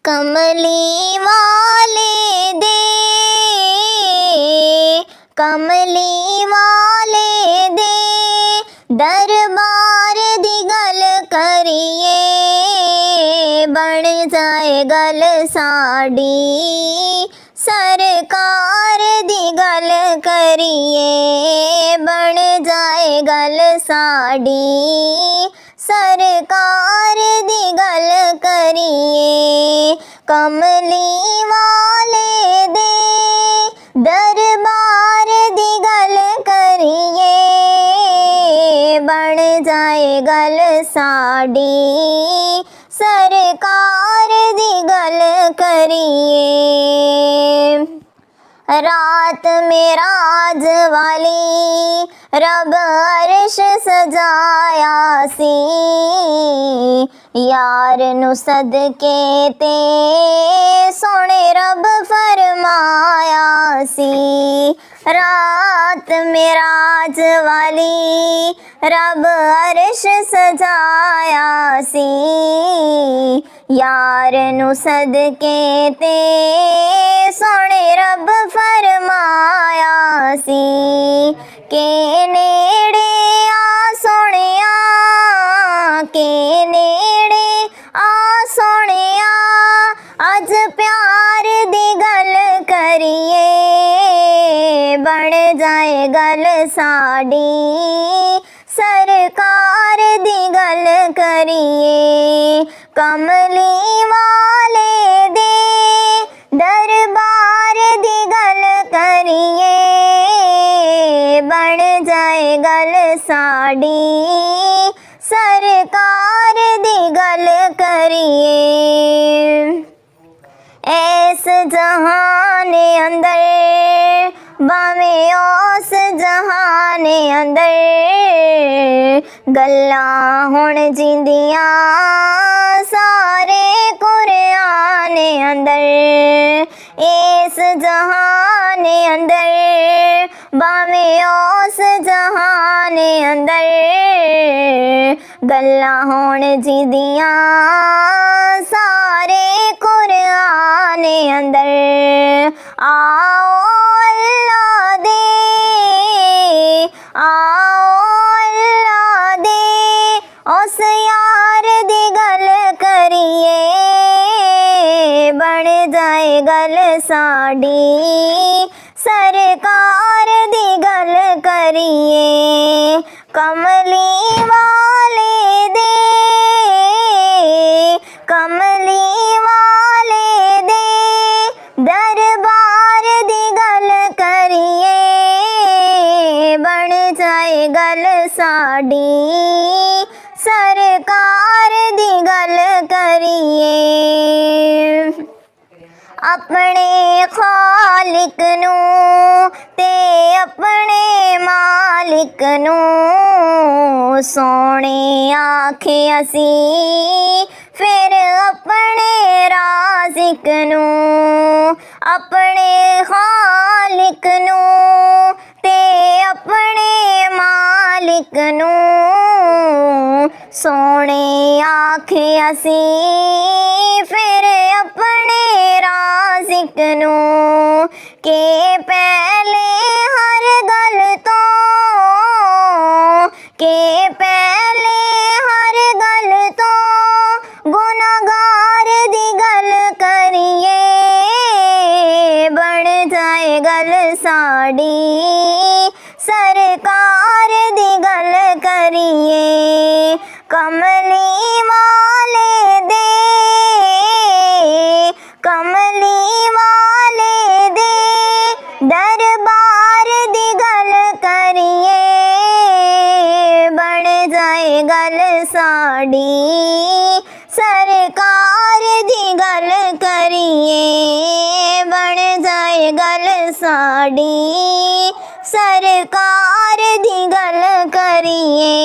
कमली वाले दे, कमली वाले दे दरबार दी गल करिए, बन जाए गल साड़ी सरकार दी गल करिए, बन जाए गल साड़ी सरकार दी गल करिए। कमली वाले दे दरबार दी गल करिए, बन जाए गल साड़ी सरकार दी गल करिए। रात में राज वाली रब अर्श सजाया सी, यार नू सदके ते सोने रब फरमाया सी। रात में राज वाली रब अर्श सजाया सी, यार नू सदके ते सोने रब फरमाया सी। के नेड़े आ सोनिया, के नेड़े आ सोनिया, अज प्यार दी गल करिए, बन जाए गल साड़ी सरकार दी गल करिए। कमली वाले दे दरबार दी गल करिए, बन जाए गल साड़ी सरकार दी गल करिए। ऐस जहाने अंदर बावें उस जहाने अंदर, गल्लां हुण जिंदियां सारे कुराने अंदर। इस जहाने अंदर बावें उस जहाने अंदर, गल्लां हुण जिंदियां सारे कुराने अंदर। आओ अल्लाह दे, आओ अल्लाह दे उस यार दी गल करिए, बन जाए गल साड़ी सरकार दी गल करिए। कमली वाले दे, कमली वाले दे दरबार दी गल करिए, बन जाए गल साड़ी सरकार दी गल करिए। अपने खालिक नू ते अपने मालिक नू सोने आखे असी, फिर अपने राज़िक नू। अपने खालिक नू ते अपने मालिक नू सोने आखे असी, फिर अपने राज़िक नू। के पहले हर गल तो, के पहले हर गल तो गुनाहगार दी गल करिए, बन जाए गल साड़ी सरकार दी गल करिए। कमली वाले दे, कमली वाले दे दरबार दी गल करिए, बन जाए गल साड़ी सरकार दी गल करिए, बन जाए गल साड़ी सरकार दी गल करिए।